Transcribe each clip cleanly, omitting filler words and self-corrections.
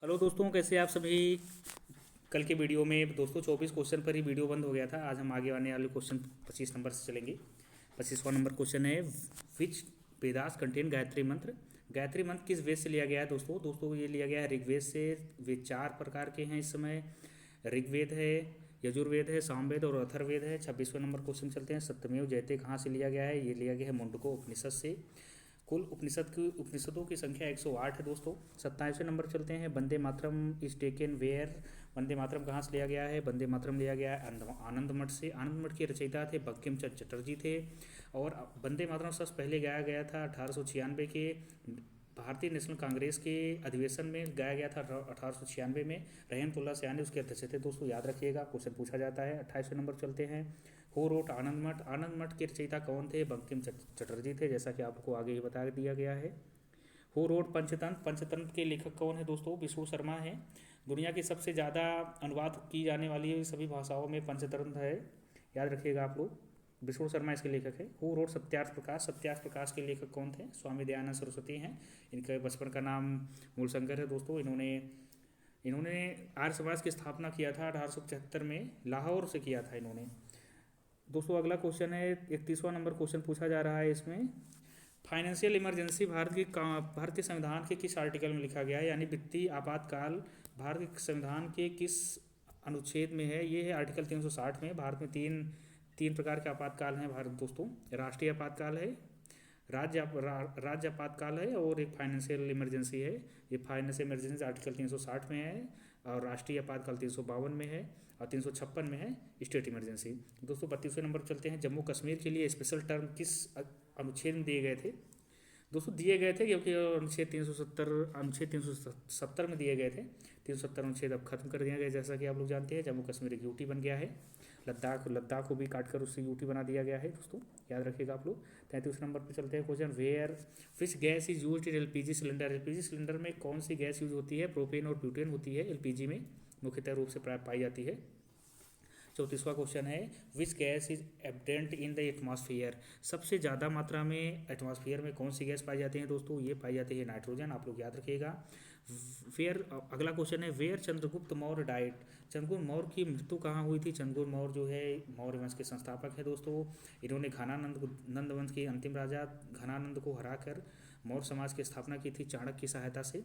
Hello दोस्तों, कैसे आप सभी। कल के वीडियो में दोस्तों 24 क्वेश्चन पर ही वीडियो बंद हो गया था। आज हम आगे आने वाले क्वेश्चन 25 नंबर से चलेंगे। 25वां नंबर क्वेश्चन है, विच वेदास कंटेन गायत्री मंत्र। गायत्री मंत्र किस वेद से लिया गया है दोस्तों ये लिया गया है ऋग्वेद से। वे 4 प्रकार के हैं इस समय। ऋग्वेद है, यजुर्वेद है, सामवेद और अथर्ववेद है। 26वां नंबर क्वेश्चन चलते हैं, सत्यमेव जयते कहाँ से लिया गया है। ये लिया गया है मुंडको उपनिषद से। कुल उपनिषदों की संख्या 108 है दोस्तों। 27वें नंबर चलते हैं, Vande Mataram is taken where. Vande Mataram कहाँ से लिया गया है। वंदे मातरम लिया गया है आनंद मठ से। आनंद मठ के रचयिता थे बंकिम चंद्र चटर्जी थे। और वंदे मातरम सबसे पहले गाया गया था 1896 के भारतीय नेशनल कांग्रेस के अधिवेशन में गाया गया था 1896 में। रहमतुल्लाह सयानी उसके अध्यक्ष थे दोस्तों, याद रखिएगा, क्वेश्चन पूछा जाता है। 28वें नंबर चलते हैं, हु रोट आनंद मठ। आनंद मठ के रचयिता कौन थे, बंकिम चटर्जी थे, जैसा कि आपको आगे ही बता दिया गया है। Who wrote Panchatantra. पंचतंत्र के लेखक कौन है दोस्तों, विष्णु शर्मा है। दुनिया की सबसे ज़्यादा अनुवाद की जाने वाली सभी भाषाओं में पंचतंत्र है, याद रखिएगा आप लोग। विष्णु शर्मा इसके लेखक है। Who wrote Satyarth Prakash. सत्यार्थ प्रकाश के लेखक कौन थे, स्वामी दयानंद सरस्वती हैं। इनके बचपन का नाम मूलशंकर है दोस्तों। इन्होंने इन्होंने आर्य समाज की स्थापना किया था 1875 में, लाहौर से किया था इन्होंने। दोस्तों अगला क्वेश्चन है, 31वां नंबर क्वेश्चन पूछा जा रहा है इसमें, फाइनेंशियल इमरजेंसी भारतीय संविधान के किस आर्टिकल में लिखा गया है, यानी वित्तीय आपातकाल भारत के संविधान के किस अनुच्छेद में है। ये है आर्टिकल 360 में। भारत में तीन प्रकार के आपातकाल हैं भारत दोस्तों। राष्ट्रीय आपातकाल है, राज्य आपातकाल है और एक फाइनेंशियल इमरजेंसी है। ये फाइनेंशियल इमरजेंसी आर्टिकल 360 में है और राष्ट्रीय आपातकाल 352 में है और 356 में है स्टेट इमरजेंसी। दोस्तों 32वें नंबर पर चलते हैं, जम्मू कश्मीर के लिए स्पेशल टर्म किस अनुच्छेद में दिए गए थे। दोस्तों दिए गए थे क्योंकि अनुच्छेद 370 में दिए गए थे। 370 अनुच्छेद अब खत्म कर दिया गया, जैसा कि आप लोग जानते हैं। जम्मू कश्मीर एक यूटी बन गया है। लद्दाख को भी काटकर उससे यूटी बना दिया गया है दोस्तों, याद रखिएगा आप लोग। 33 नंबर पर चलते हैं, question where which gas is used in LPG cylinder. LPG cylinder में कौन सी गैस यूज होती है, प्रोपेन और ब्यूटेन होती है एलपीजी में, मुख्यतः रूप से पाई जाती है। 34वां क्वेश्चन है, which gas is abundant in the atmosphere. सबसे ज़्यादा मात्रा में एटमॉस्फेयर में कौन सी गैस पाई जाती है दोस्तों, ये पाई जाती है नाइट्रोजन, आप लोग याद रखिएगा। अगला क्वेश्चन है, वेयर चंद्रगुप्त मौर्य डाइट। चंद्रगुप्त मौर्य की मृत्यु कहाँ हुई थी। चंद्रगुप्त मौर्य जो है मौर्य वंश के संस्थापक है दोस्तों। इन्होंने नंद वंश के अंतिम राजा घनानंद को हराकर मौर्य समाज की स्थापना की थी चाणक्य की सहायता से।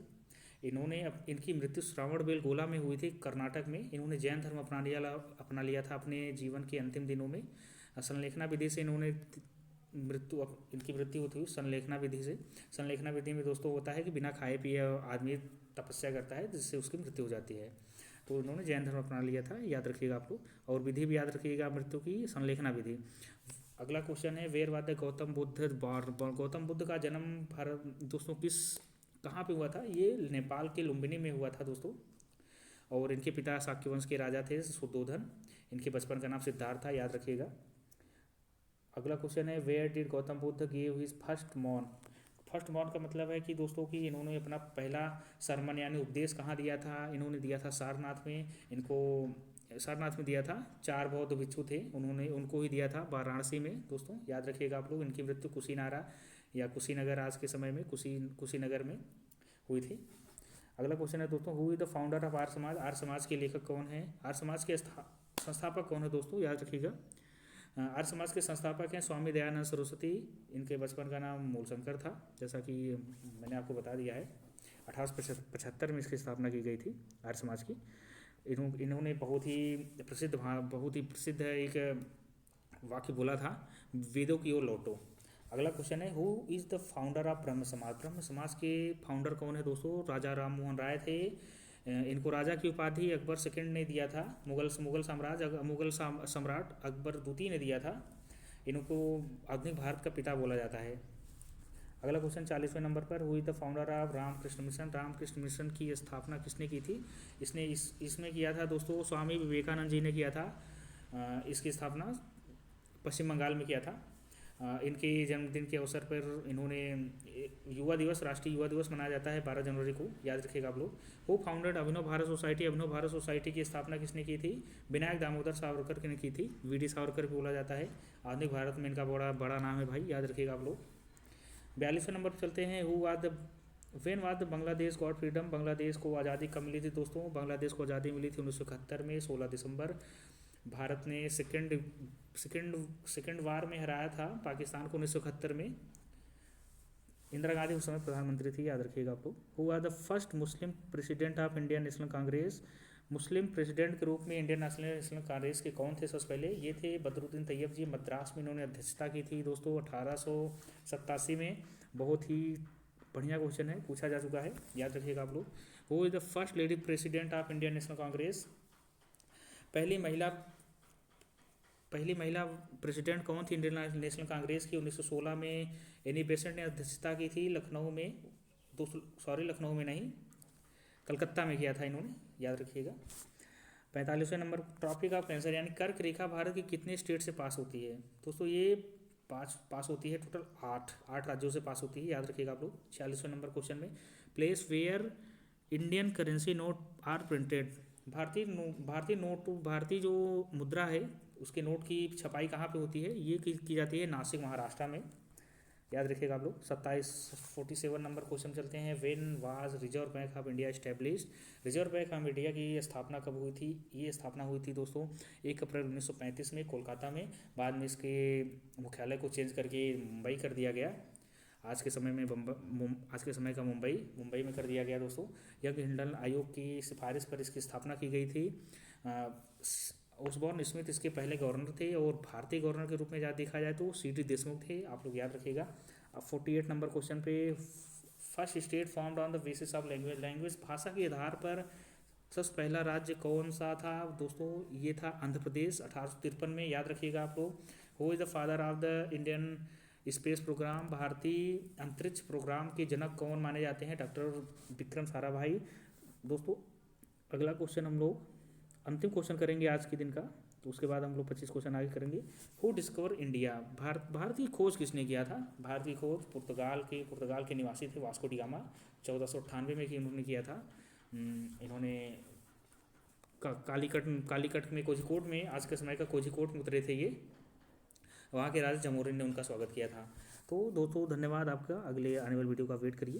इनकी मृत्यु श्रावण बेलगोला में हुई थी, कर्नाटक में। इन्होंने जैन धर्म अपना लिया था अपने जीवन के अंतिम दिनों में। संलेखना विधि से इनकी मृत्यु हुई संलेखना विधि से। संलेखना विधि में दोस्तों होता है कि बिना खाए पिए आदमी तपस्या करता है, जिससे उसकी मृत्यु हो जाती है। तो इन्होंने जैन धर्म अपना लिया था, याद रखिएगा आप लोग। और विधि भी याद रखिएगा मृत्यु की, संलेखना विधि। अगला क्वेश्चन है, where was the Gautam Buddha. Gautam Buddha का जन्म भारत दोस्तों कहाँ पे हुआ था, ये नेपाल के लुम्बिनी में हुआ था दोस्तों। और इनके पिता शाक्य वंश के राजा थे शुद्धोधन। इनके बचपन का नाम सिद्धार्थ था, याद रखिएगा। अगला क्वेश्चन है, where did Gautam Buddha give his first morn. First morn का मतलब है कि दोस्तों कि इन्होंने अपना पहला सरमन यानी उपदेश कहाँ दिया था। इन्होंने दिया था सारनाथ में। इनको सारनाथ में दिया था। 4 बौद्ध भिक्षु थे, उनको ही दिया था वाराणसी में दोस्तों, याद रखिएगा आप लोग। इनकी मृत्यु कुशीनारा या कुशीनगर आज के समय में कुशीनगर में हुई थी। अगला क्वेश्चन है दोस्तों, who is the founder of Arya Samaj. Arya समाज के लेखक कौन है, आर्य समाज के संस्थापक कौन है दोस्तों, याद रखिएगा। आर्य समाज के संस्थापक हैं स्वामी दयानंद सरस्वती। इनके बचपन का नाम मूलशंकर था, जैसा कि मैंने आपको बता दिया है। 1875 में इसकी स्थापना की गई थी आर्य समाज की। इन्होंने बहुत ही प्रसिद्ध एक वाक्य बोला था, वेदों की ओर लौटो। अगला क्वेश्चन है, who is the founder of ब्रह्म समाज। ब्रह्म समाज के फाउंडर कौन है दोस्तों, राजा राम मोहन राय थे। इनको राजा की उपाधि अकबर सेकंड ने दिया था। मुगल सम्राट अकबर द्वितीय ने दिया था। इनको आधुनिक भारत का पिता बोला जाता है। अगला क्वेश्चन 40वें नंबर पर, who is the founder of Ramakrishna mission. Ramakrishna mission की स्थापना किसने की थी। इसमें किया था दोस्तों स्वामी विवेकानंद जी ने किया था। इसकी स्थापना पश्चिम बंगाल में किया था। इनके जन्मदिन के अवसर पर इन्होंने राष्ट्रीय युवा दिवस मनाया जाता है 12 जनवरी को, याद रखिएगा आप लोग। Who founded Abhinav Bharat society. Abhinav Bharat society की स्थापना किसने की थी, विनायक दामोदर सावरकर ने की थी। वीडी सावरकर भी बोला जाता है। आधुनिक भारत में इनका बड़ा नाम है भाई, याद रखिएगा आप लोग। 42वें नंबर पर चलते हैं, हु वाज द वेन वाद बांग्लादेश गॉट फ्रीडम, बांग्लादेश को आज़ादी कब मिली थी दोस्तों? बांग्लादेश को आज़ादी मिली थी 1971 में 16 दिसंबर। भारत ने सेकेंड वार में हराया था पाकिस्तान को 1971 में। इंदिरा गांधी उस समय प्रधानमंत्री थी, याद रखिएगा आप लोग। Who are the first Muslim president of Indian National Congress? Muslim president के रूप में इंडियन नेशनल कांग्रेस के कौन थे सबसे पहले? ये थे बदरुद्दीन तैयब जी। मद्रास में इन्होंने अध्यक्षता की थी दोस्तों 1887 में। बहुत ही बढ़िया क्वेश्चन है, पूछा जा चुका है, याद रखिएगा आप लोग। Who is the first lady president of Indian National Congress? पहली महिला प्रेसिडेंट कौन थी इंडियन नेशनल कांग्रेस की? 1916 में एनी बेसेंट ने अध्यक्षता की थी। लखनऊ में नहीं, कलकत्ता में किया था इन्होंने, याद रखिएगा। 45वें नंबर टॉपिक ऑफ कैंसर, यानी कर्क रेखा भारत की कितने स्टेट से पास होती है दोस्तों? ये पास होती है, टोटल 8 राज्यों से पास होती है, याद रखिएगा आप लोग। 46वें नंबर क्वेश्चन में, place where Indian currency note are printed? भारतीय जो मुद्रा है उसके नोट की छपाई कहाँ पे होती है? ये की जाती है नासिक, महाराष्ट्र में, याद रखिएगा आप लोग। 47 नंबर क्वेश्चन चलते हैं। When was reserve bank of India established? Reserve bank of India की स्थापना कब हुई थी? ये स्थापना हुई थी दोस्तों 1 अप्रैल 1935 में कोलकाता में। बाद में इसके मुख्यालय को चेंज करके मुंबई कर दिया गया। आज के समय का मुंबई में कर दिया गया दोस्तों। यंग हिंडन आयोग की सिफारिश पर इसकी स्थापना की गई थी। ओसबॉर्न स्मिथ इसके पहले गवर्नर थे, और भारतीय गवर्नर के रूप में जहाँ देखा जाए तो सी डी देशमुख थे, आप लोग याद रखिएगा। अब 48 नंबर क्वेश्चन पे, first state formed on the basis of language, भाषा के आधार पर सबसे पहला राज्य कौन सा था दोस्तों? ये था आंध्र प्रदेश 1853 में, याद रखिएगा आप लोग। Who is the father of the Indian space programme? भारतीय अंतरिक्ष प्रोग्राम के जनक कौन माने जाते हैं? डॉक्टर विक्रम साराभाई दोस्तों। अगला क्वेश्चन हम लोग अंतिम क्वेश्चन करेंगे आज के दिन का, तो उसके बाद हम लोग 25 क्वेश्चन आगे करेंगे। Who discover India? भारत की खोज किसने किया था? भारत की खोज पुर्तगाल के निवासी थे वास्को डी गामा, 1498 में इन्होंने किया था। इन्होंने कालीकट में, कोझिकोड में, आज के समय का कोझिकोड में उतरे थे ये। वहाँ के राजा जमोरिन ने उनका स्वागत किया था। तो दोस्तों धन्यवाद आपका, अगले आने वाली वीडियो का वेट करिए।